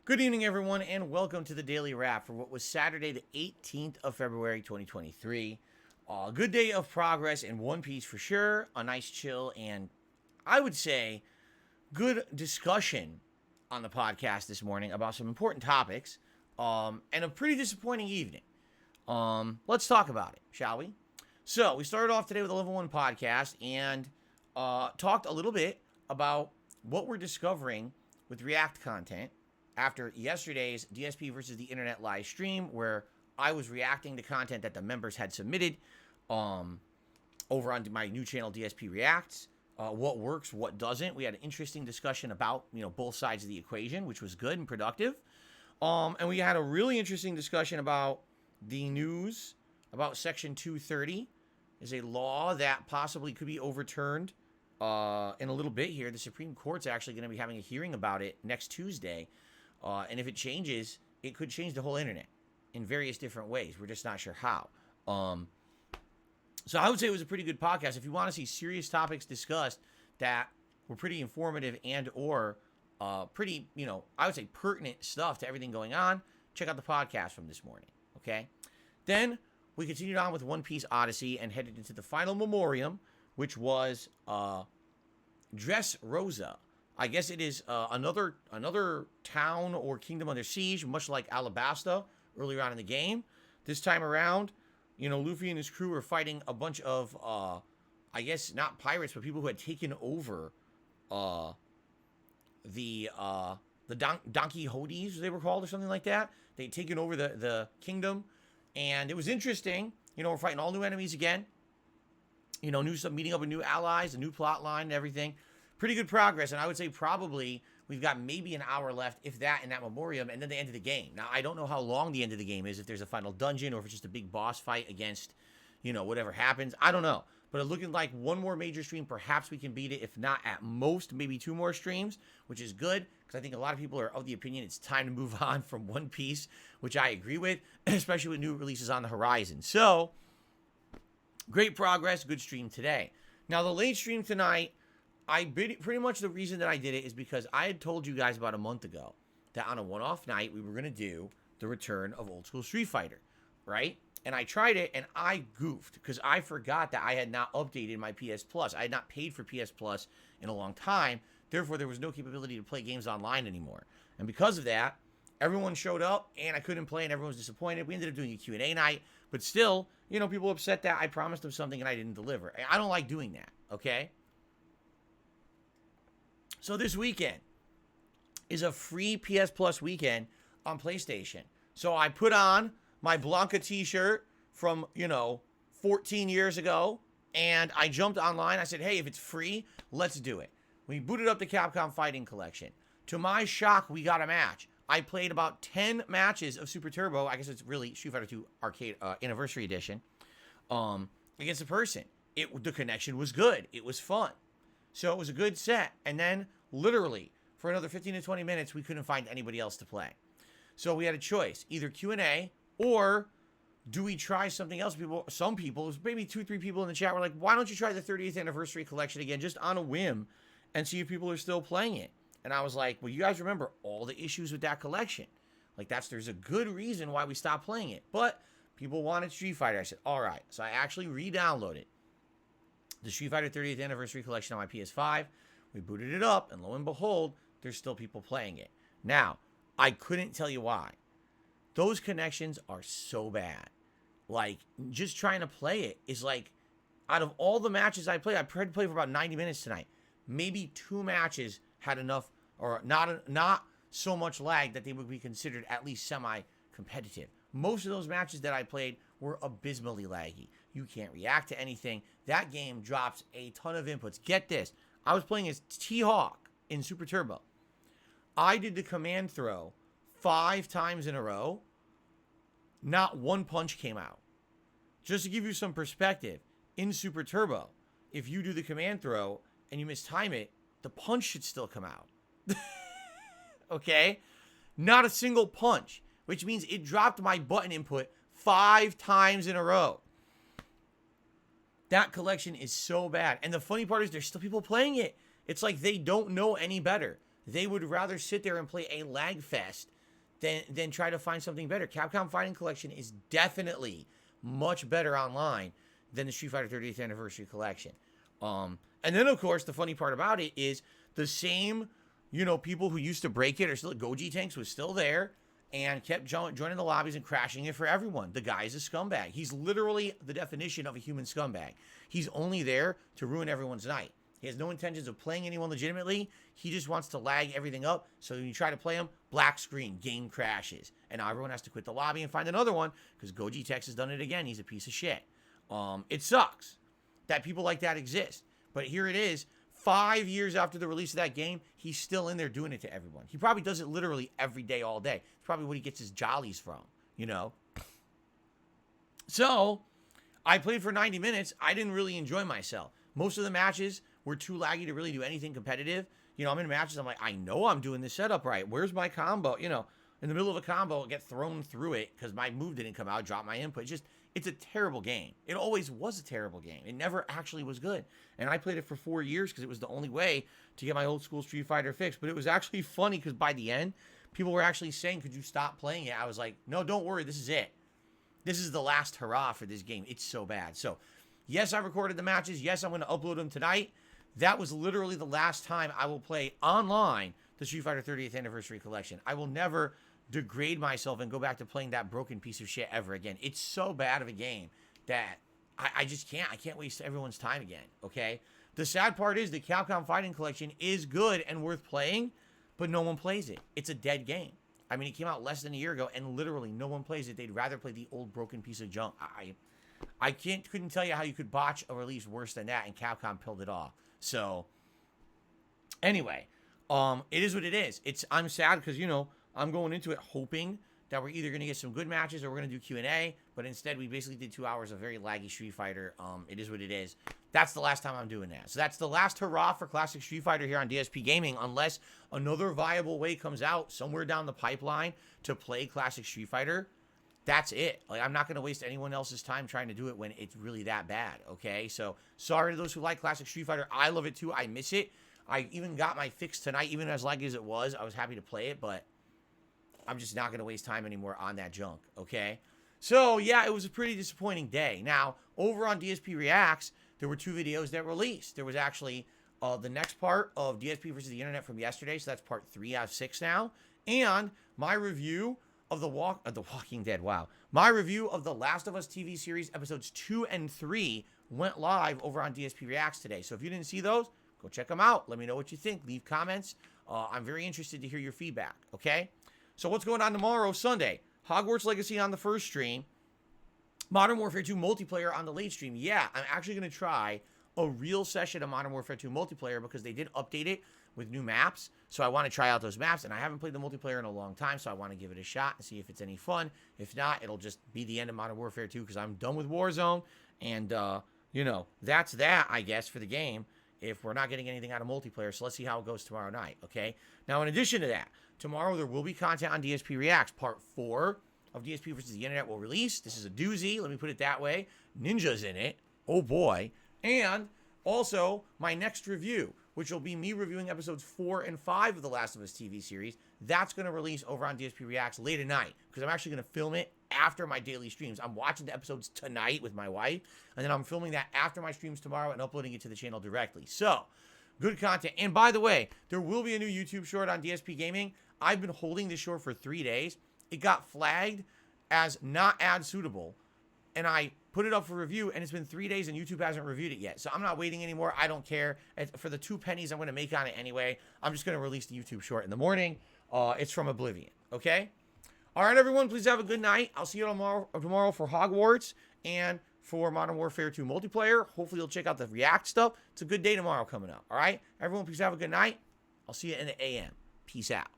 Good evening, everyone, and welcome to the Daily Wrap for what was Saturday, the 18th of February, 2023. A good day of progress in One Piece for sure. A nice chill and, I would say, good discussion on the podcast this morning about some important topics, and a pretty disappointing evening. Let's talk about it, shall we? So, we started off today with a Level 1 podcast and talked a little bit about what we're discovering with React content after yesterday's DSP versus the Internet live stream, where I was reacting to content that the members had submitted over on my new channel, DSP Reacts. What works, what doesn't. We had an interesting discussion about, both sides of the equation, which was good and productive. And we had a really interesting discussion about the news about Section 230 is a law that possibly could be overturned in a little bit here. The Supreme Court's actually going to be having a hearing about it next Tuesday. And if it changes, it could change the whole internet in various different ways. We're just not sure how. So I would say it was a pretty good podcast. If you want to see serious topics discussed that were pretty informative and or pretty, I would say pertinent stuff to everything going on, check out the podcast from this morning, okay? Then we continued on with One Piece Odyssey and headed into the final memoriam, which was Dressrosa. I guess it is another town or kingdom under siege, much like Alabasta earlier on in the game. This time around, Luffy and his crew are fighting a bunch of, I guess not pirates, but people who had taken over the Don Quixotes, they were called, or something like that. They'd taken over the kingdom, and it was interesting. We're fighting all new enemies again. Meeting up with new allies, a new plot line, and everything. Pretty good progress, and I would say probably we've got maybe an hour left, if that, in that memoriam, and then the end of the game. Now, I don't know how long the end of the game is, if there's a final dungeon, or if it's just a big boss fight against, whatever happens. I don't know. But it's looking like one more major stream, perhaps we can beat it. If not, at most, maybe 2 more streams, which is good, because I think a lot of people are of the opinion it's time to move on from One Piece, which I agree with, especially with new releases on the horizon. So, great progress, good stream today. Now, the late stream tonight, pretty much the reason that I did it is because I had told you guys about a month ago that on a one-off night, we were going to do the return of Old School Street Fighter, right? And I tried it, and I goofed because I forgot that I had not updated my PS Plus. I had not paid for PS Plus in a long time. Therefore, there was no capability to play games online anymore. And because of that, everyone showed up, and I couldn't play, and everyone was disappointed. We ended up doing a Q&A night, but still, people upset that I promised them something and I didn't deliver. I don't like doing that, okay? So this weekend is a free PS Plus weekend on PlayStation. So I put on my Blanca t-shirt from, 14 years ago, and I jumped online. I said, hey, if it's free, let's do it. We booted up the Capcom Fighting Collection. To my shock, we got a match. I played about 10 matches of Super Turbo. I guess it's really Street Fighter 2 Arcade Anniversary Edition against a person. The connection was good. It was fun. So it was a good set. And then, literally, for another 15 to 20 minutes, we couldn't find anybody else to play. So we had a choice. Either Q&A, or do we try something else? Some people, maybe 2-3 people in the chat were like, why don't you try the 30th Anniversary Collection again, just on a whim, and see if people are still playing it? And I was like, well, you guys remember all the issues with that collection. There's a good reason why we stopped playing it. But people wanted Street Fighter. I said, all right. So I actually re-downloaded the Street Fighter 30th Anniversary Collection on my PS5. We booted it up, and lo and behold, there's still people playing it. Now, I couldn't tell you why. Those connections are so bad. Just trying to play it is out of all the matches I played, I tried to play for about 90 minutes tonight. Maybe 2 matches had enough, or not so much lag that they would be considered at least semi-competitive. Most of those matches that I played were abysmally laggy. You can't react to anything. That game drops a ton of inputs. Get this. I was playing as T-Hawk in Super Turbo. I did the command throw 5 times in a row. Not one punch came out. Just to give you some perspective, in Super Turbo, if you do the command throw and you mistime it, the punch should still come out. Okay? Not a single punch, which means it dropped my button input 5 times in a row. That collection is so bad. And the funny part is there's still people playing it. It's like they don't know any better. They would rather sit there and play a lag fest then try to find something better. Capcom Fighting Collection is definitely much better online than the Street Fighter 30th Anniversary Collection. And then, of course, the funny part about it is the same, people who used to break it are still, Goji Tanks was still there and kept joining the lobbies and crashing it for everyone. The guy is a scumbag. He's literally the definition of a human scumbag. He's only there to ruin everyone's night. He has no intentions of playing anyone legitimately. He just wants to lag everything up. So when you try to play him, black screen, game crashes. And now everyone has to quit the lobby and find another one because Goji Tex has done it again. He's a piece of shit. It sucks that people like that exist. But here it is. 5 years after the release of that game, he's still in there doing it to everyone. He probably does it literally every day, all day. It's probably what he gets his jollies from, So, I played for 90 minutes. I didn't really enjoy myself. Most of the matches were too laggy to really do anything competitive. I'm in matches, I'm like, I know I'm doing this setup right. Where's my combo? In the middle of a combo, I'll get thrown through it because my move didn't come out, drop my input. It's a terrible game. It always was a terrible game. It never actually was good. And I played it for 4 years because it was the only way to get my old school Street Fighter fix. But it was actually funny because by the end, people were actually saying, could you stop playing it? I was like, no, don't worry. This is it. This is the last hurrah for this game. It's so bad. So, yes, I recorded the matches. Yes, I'm going to upload them tonight. That was literally the last time I will play online the Street Fighter 30th Anniversary Collection. I will never degrade myself and go back to playing that broken piece of shit ever again. It's so bad of a game that I just can't. I can't waste everyone's time again, okay? The sad part is the Capcom Fighting Collection is good and worth playing, but no one plays it. It's a dead game. I mean, it came out less than a year ago, and literally no one plays it. They'd rather play the old broken piece of junk. I couldn't tell you how you could botch a release worse than that, and Capcom pulled it off. So, anyway, it is what it is. I'm sad because, I'm going into it hoping that we're either going to get some good matches or we're going to do Q&A, but instead we basically did 2 hours of very laggy Street Fighter. It is what it is. That's the last time I'm doing that. So that's the last hurrah for Classic Street Fighter here on DSP Gaming, unless another viable way comes out somewhere down the pipeline to play Classic Street Fighter. That's it. I'm not going to waste anyone else's time trying to do it when it's really that bad, okay? So sorry to those who like Classic Street Fighter. I love it too. I miss it. I even got my fix tonight, even as laggy as it was. I was happy to play it, but I'm just not going to waste time anymore on that junk, okay? So, yeah, it was a pretty disappointing day. Now, over on DSP Reacts, there were 2 videos that released. There was actually the next part of DSP versus the Internet from yesterday, so that's part 3 out of 6 now, and my review of The Walking Dead, wow. My review of the Last of Us TV series episodes 2 and 3 went live over on DSP Reacts today. So if you didn't see those, go check them out. Let me know what you think. Leave comments. I'm very interested to hear your feedback, okay? So what's going on tomorrow, Sunday? Hogwarts Legacy on the first stream. Modern Warfare 2 multiplayer on the late stream. Yeah, I'm actually going to try a real session of Modern Warfare 2 multiplayer because they did update it with new maps. So I want to try out those maps, and I haven't played the multiplayer in a long time, so I want to give it a shot and see if it's any fun. If not, it'll just be the end of Modern Warfare 2 because I'm done with Warzone, and, that's that, I guess, for the game if we're not getting anything out of multiplayer. So let's see how it goes tomorrow night, okay? Now, in addition to that, tomorrow there will be content on DSP Reacts. Part 4 of DSP versus the Internet will release. This is a doozy, let me put it that way. Ninja's in it. Oh, boy. And also, my next review, which will be me reviewing episodes 4 and 5 of The Last of Us TV series. That's going to release over on DSP Reacts late at night because I'm actually going to film it after my daily streams. I'm watching the episodes tonight with my wife, and then I'm filming that after my streams tomorrow and uploading it to the channel directly. So, good content. And by the way, there will be a new YouTube short on DSP Gaming. I've been holding this short for 3 days. It got flagged as not ad suitable, and I put it up for review, and it's been 3 days, and YouTube hasn't reviewed it yet. So I'm not waiting anymore. I don't care. For the 2 pennies I'm going to make on it anyway, I'm just going to release the YouTube short in the morning. It's from Oblivion, okay? All right, everyone, please have a good night. I'll see you tomorrow for Hogwarts and for Modern Warfare 2 multiplayer. Hopefully you'll check out the React stuff. It's a good day tomorrow coming up, all right? Everyone, please have a good night. I'll see you in the AM. Peace out.